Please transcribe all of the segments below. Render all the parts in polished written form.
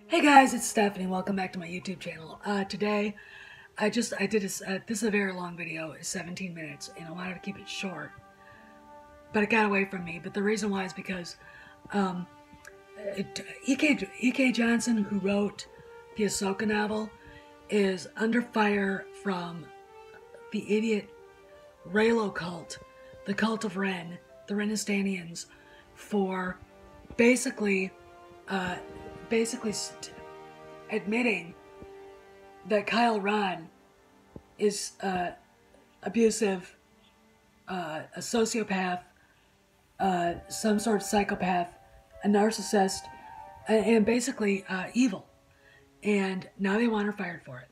Hey guys, it's Stephanie. Welcome back to my YouTube channel. Today, this is a very long video. It's 17 minutes, and I wanted to keep it short, but it got away from me. But the reason why is because E.K. Johnson, who wrote the Ahsoka novel, is under fire from the idiot Reylo cult, the cult of Ren, the Renistanians, for basically admitting that Kyle Ron is abusive, a sociopath, some sort of psychopath, a narcissist, and basically evil. And now they want her fired for it.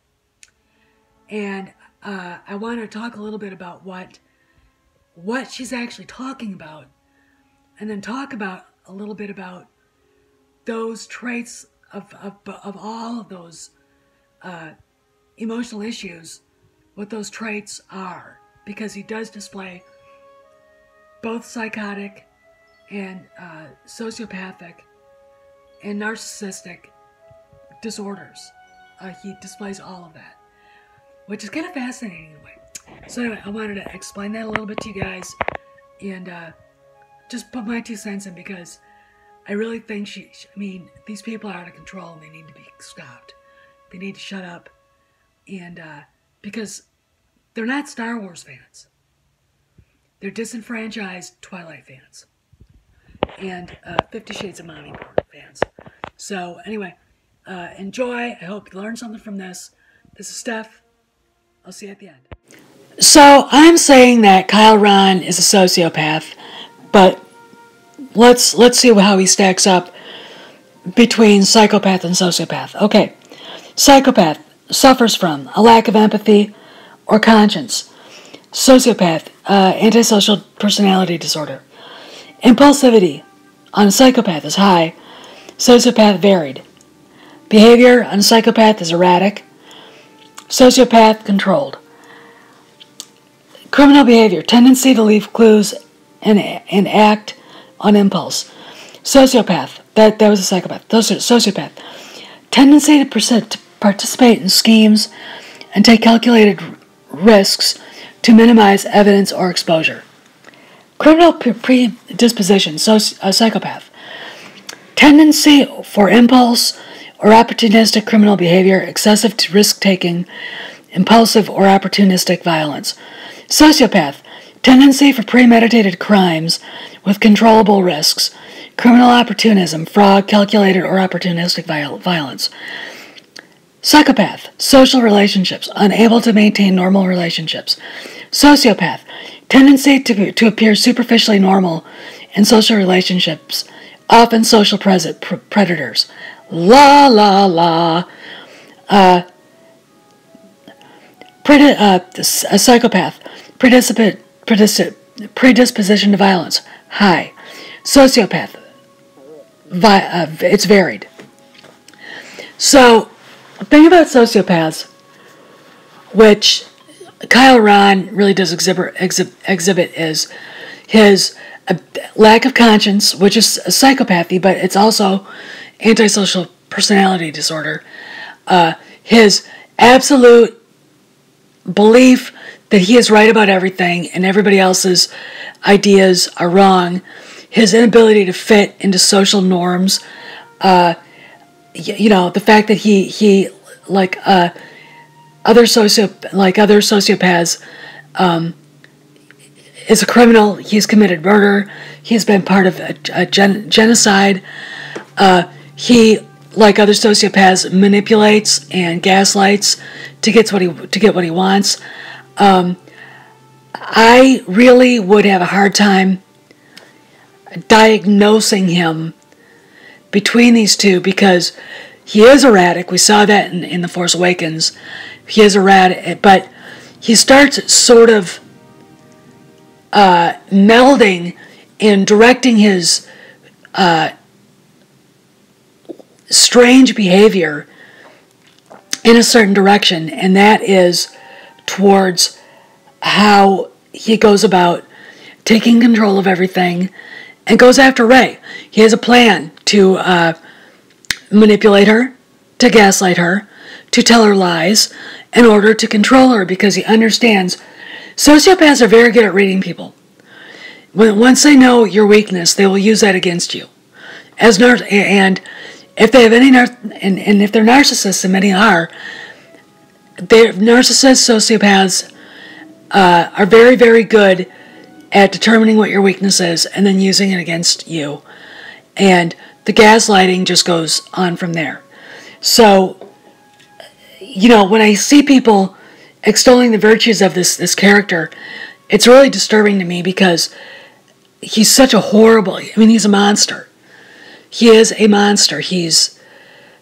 And I want to talk a little bit about what she's actually talking about, and then talk about a little bit about those traits of all of those emotional issues, what those traits are, because he does display both psychotic and sociopathic and narcissistic disorders. He displays all of that, which is kind of fascinating in a way. So anyway, I wanted to explain that a little bit to you guys, and just put my 2 cents in, because I really think these people are out of control and they need to be stopped. They need to shut up, and because they're not Star Wars fans. They're disenfranchised Twilight fans and 50 Shades of Mommy fans. So anyway, enjoy. I hope you learned something from this. This is Steph. I'll see you at the end. So I'm saying that Kyle Ron is a sociopath, but let's see how he stacks up between psychopath and sociopath. Okay, psychopath suffers from a lack of empathy or conscience. Sociopath, antisocial personality disorder. Impulsivity on psychopath is high. Sociopath varied. Behavior on psychopath is erratic. Sociopath controlled. Criminal behavior, tendency to leave clues and act on impulse. Sociopath, that was a psychopath. Sociopath, tendency to participate in schemes and take calculated risks to minimize evidence or exposure. Criminal predisposition, psychopath, tendency for impulse or opportunistic criminal behavior, excessive to risk-taking, impulsive or opportunistic violence. Sociopath, tendency for premeditated crimes with controllable risks, criminal opportunism, fraud, calculated or opportunistic violence. Psychopath, social relationships, unable to maintain normal relationships. Sociopath, tendency to appear superficially normal in social relationships, often social predators. A psychopath, predisposition to violence, high. Sociopath, it's varied. So, the thing about sociopaths, which Kyle Ron really does exhibit, is his lack of conscience, which is psychopathy, but it's also antisocial personality disorder. His absolute belief that he is right about everything and everybody else's ideas are wrong. His inability to fit into social norms. The fact that he like other sociopaths, is a criminal. He's committed murder. He's been part of a genocide. He, like other sociopaths, manipulates and gaslights to get what he wants. I really would have a hard time diagnosing him between these two, because he is erratic. We saw that in The Force Awakens. He is erratic, but he starts sort of melding and directing his strange behavior in a certain direction, and that is towards how he goes about taking control of everything and goes after Rey. He has a plan to manipulate her, to gaslight her, to tell her lies, in order to control her, because he understands sociopaths are very good at reading people. Once they know your weakness, they will use that against you. And if they have and if they're narcissists, and many are, narcissists, sociopaths are very, very good at determining what your weakness is and then using it against you. And the gaslighting just goes on from there. So, when I see people extolling the virtues of this character, it's really disturbing to me, because he's such a horrible, he's a monster. He is a monster.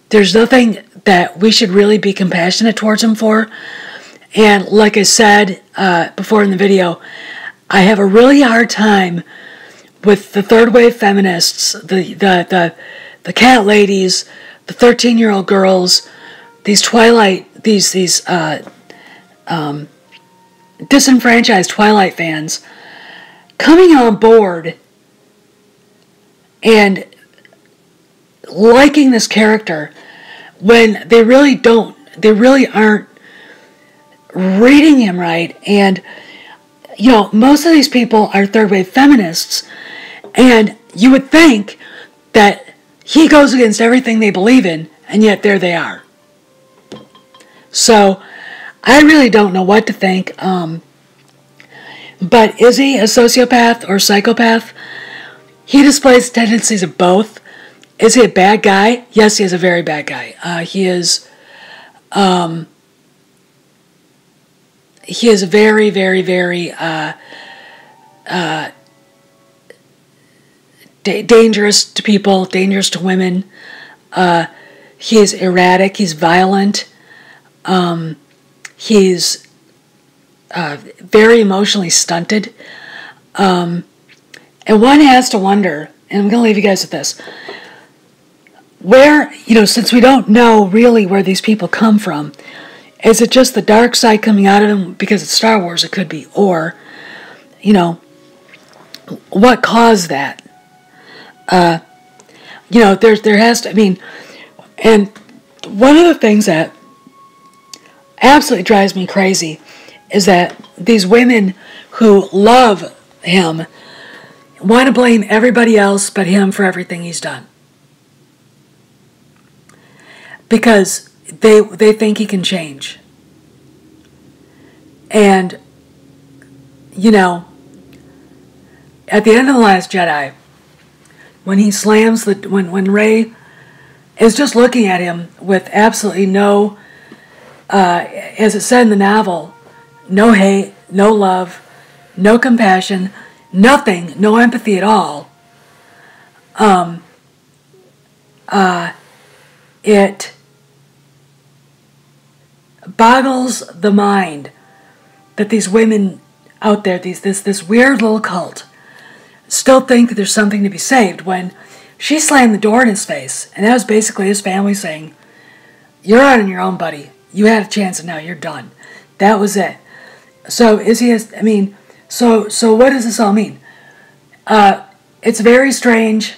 There's nothing that we should really be compassionate towards him for. And like I said before in the video, I have a really hard time with the third wave feminists, the cat ladies, the 13-year-old girls, these disenfranchised Twilight fans coming on board and liking this character when they really aren't reading him right. And most of these people are third wave feminists, and you would think that he goes against everything they believe in, and yet there they are. So I really don't know what to think. But is he a sociopath or psychopath? He displays tendencies of both. Is he a bad guy? Yes, he is a very bad guy. He is very, very, very dangerous to people, dangerous to women. He is erratic. He's violent. He's very emotionally stunted. And one has to wonder, and I'm going to leave you guys with this, where, since we don't know really where these people come from, is it just the dark side coming out of them because it's Star Wars? It could be. Or, what caused that? There has to, and one of the things that absolutely drives me crazy is that these women who love him want to blame everybody else but him for everything he's done. Because they think he can change. And, at the end of The Last Jedi, when he slams when Rey is just looking at him with absolutely no, as it said in the novel, no hate, no love, no compassion, nothing, no empathy at all, it boggles the mind that these women out there, this weird little cult, still think that there's something to be saved, when she slammed the door in his face, and that was basically his family saying, "You're out on your own, buddy. You had a chance, and now you're done." That was it. So is he? So what does this all mean? It's a very strange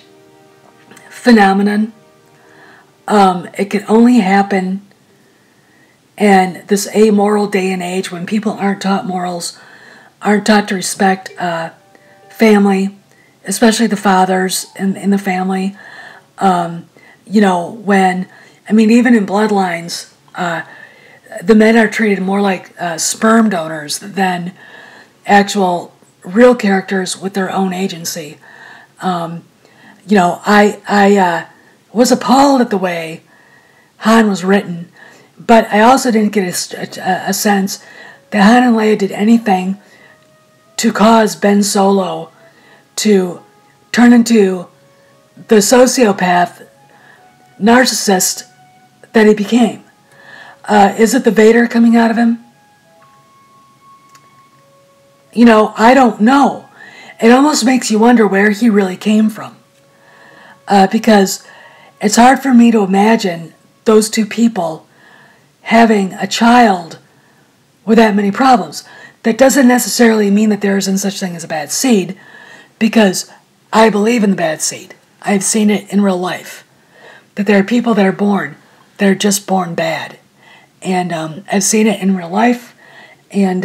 phenomenon. It can only happen in this amoral day and age when people aren't taught morals, aren't taught to respect family, especially the fathers in the family. When, even in bloodlines, the men are treated more like sperm donors than actual real characters with their own agency. I was appalled at the way Han was written, but I also didn't get a sense that Han and Leia did anything to cause Ben Solo to turn into the sociopath, narcissist that he became. Is it the Vader coming out of him? I don't know. It almost makes you wonder where he really came from. Because it's hard for me to imagine those two people having a child with that many problems. That doesn't necessarily mean that there isn't such thing as a bad seed, because I believe in the bad seed. I've seen it in real life. That there are people that are born they're just born bad. And I've seen it in real life, and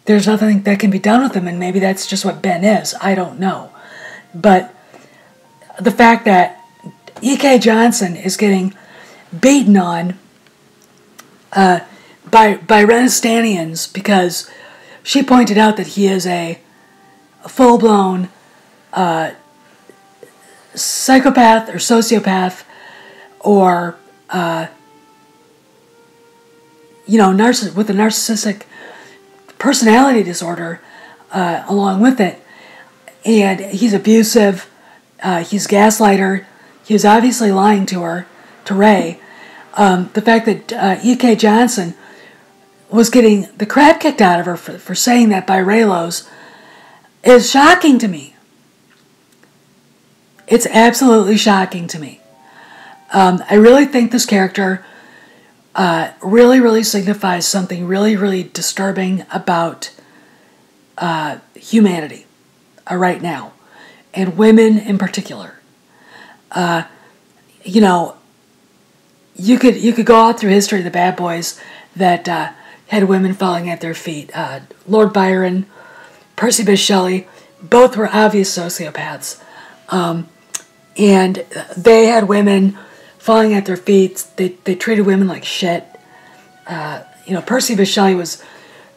there's nothing that can be done with them, and maybe that's just what Ben is. I don't know. But the fact that E.K. Johnson is getting beaten on by Renaissanians because she pointed out that he is a full-blown psychopath or sociopath or with a narcissistic personality disorder along with it, and he's abusive, he's a gaslighter, he was obviously lying to her, to Ray. The fact that E.K. Johnson was getting the crap kicked out of her for saying that by Raylos is shocking to me. It's absolutely shocking to me. I really think this character really signifies something really disturbing about humanity right now, and women in particular. You could go out through history of the bad boys that had women falling at their feet. Lord Byron, Percy Bysshe Shelley, both were obvious sociopaths. And they had women falling at their feet. They treated women like shit. Percy Bysshe Shelley was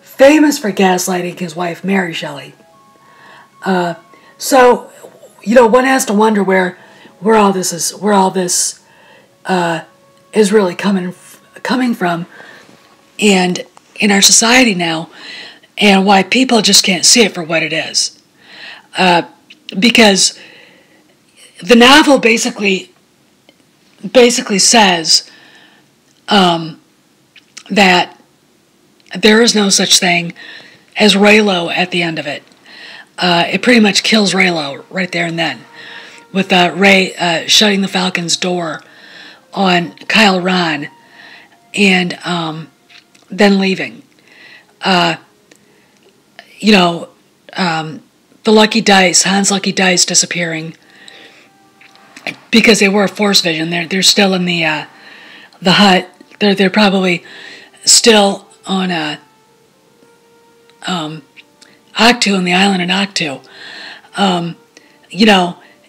famous for gaslighting his wife, Mary Shelley. So, one has to wonder where all this is really coming from, and in our society now, and why people just can't see it for what it is. Because the novel basically says that there is no such thing as Raylo at the end of it. It pretty much kills Raylo right there and then, with Ray shutting the Falcon's door on Kyle Ron and then leaving. The Lucky Dice, Hans Lucky Dice, disappearing because they were a force vision. They're still in the hut. They're probably still on Octu, on the island in Octu.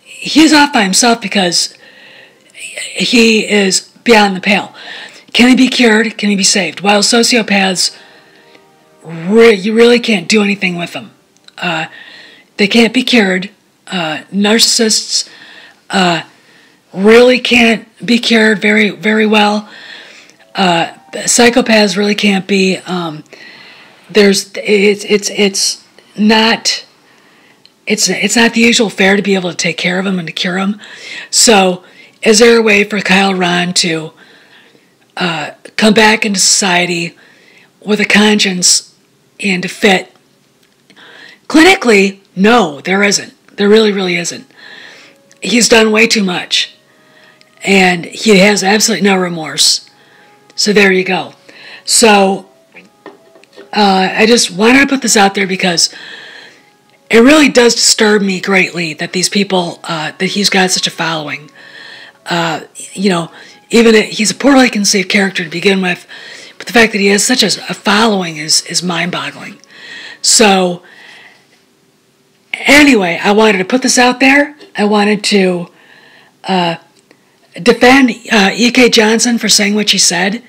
He's off by himself because he is beyond the pale. Can he be cured? Can he be saved? While sociopaths, you really can't do anything with them. They can't be cured. Narcissists really can't be cured very well. Psychopaths really can't be. It's not the usual fare to be able to take care of them and to cure them. So, is there a way for Kyle Ron to come back into society with a conscience and to fit? Clinically, no, there isn't. There really isn't. He's done way too much, and he has absolutely no remorse. So there you go. So I just wanted to put this out there because it really does disturb me greatly that these people, that he's got such a following. Even he's a poorly conceived character to begin with, but the fact that he has such a following is mind-boggling. So anyway, I wanted to put this out there. I wanted to defend E.K. Johnson for saying what she said.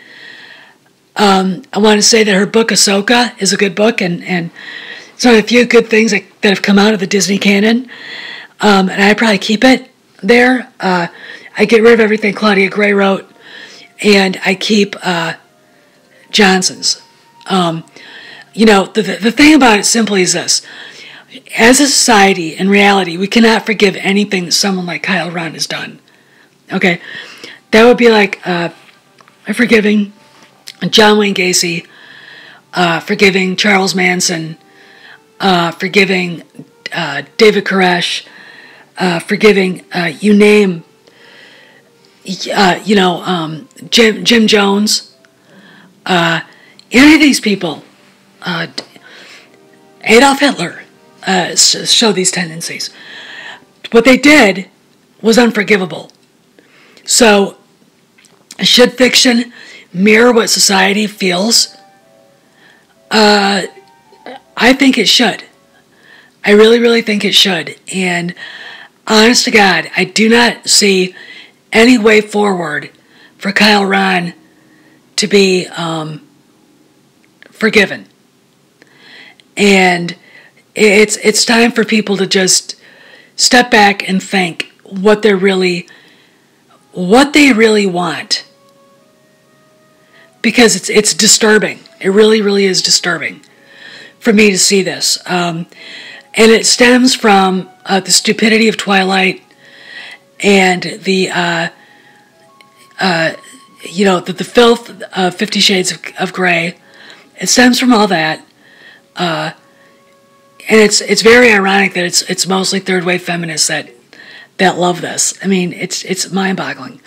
I want to say that her book, Ahsoka, is a good book, and it's one of the few good things that have come out of the Disney canon. And I'd probably keep it there. I get rid of everything Claudia Gray wrote, and I keep Johnson's. The thing about it simply is this. As a society, in reality, we cannot forgive anything that someone like Kyle Ron has done. Okay? That would be like forgiving John Wayne Gacy, forgiving Charles Manson, forgiving David Koresh, forgiving, you name, Jim Jones, any of these people, Adolf Hitler, show these tendencies. What they did was unforgivable. So Should fiction mirror what society feels? I think it should. I really, really think it should. And honest to God, I do not see any way forward for Kyle Ron to be forgiven. And it's time for people to just step back and think what they really want. Because it's disturbing. It really, really is disturbing for me to see this. And it stems from the stupidity of Twilight and the the filth of 50 Shades of Grey. It stems from all that. And it's very ironic that it's mostly third wave feminists that love this. I mean, it's mind-boggling.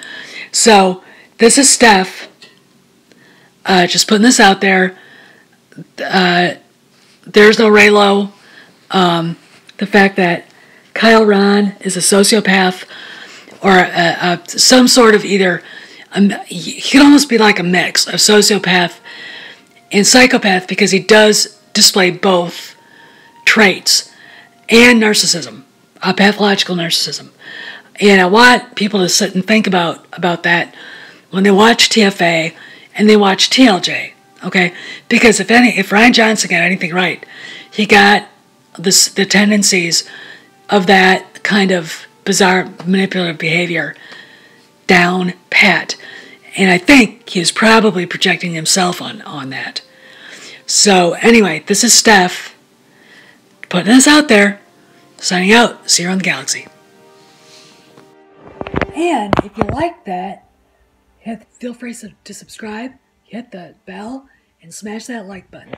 So this is Steph. Just putting this out there. There's no Raylo. The fact that Kyle Ron is a sociopath or some sort of either, he could almost be like a mix of sociopath and psychopath because he does display both traits and narcissism, pathological narcissism. And I want people to sit and think about that when they watch TFA and they watch TLJ, okay? Because if Ryan Johnson got anything right, he got the tendencies of that kind of bizarre manipulative behavior down pat. And I think he was probably projecting himself on that. So anyway, this is Steph putting this out there, signing out. See you around the galaxy. And if you like that, feel free to subscribe, hit the bell, and smash that like button.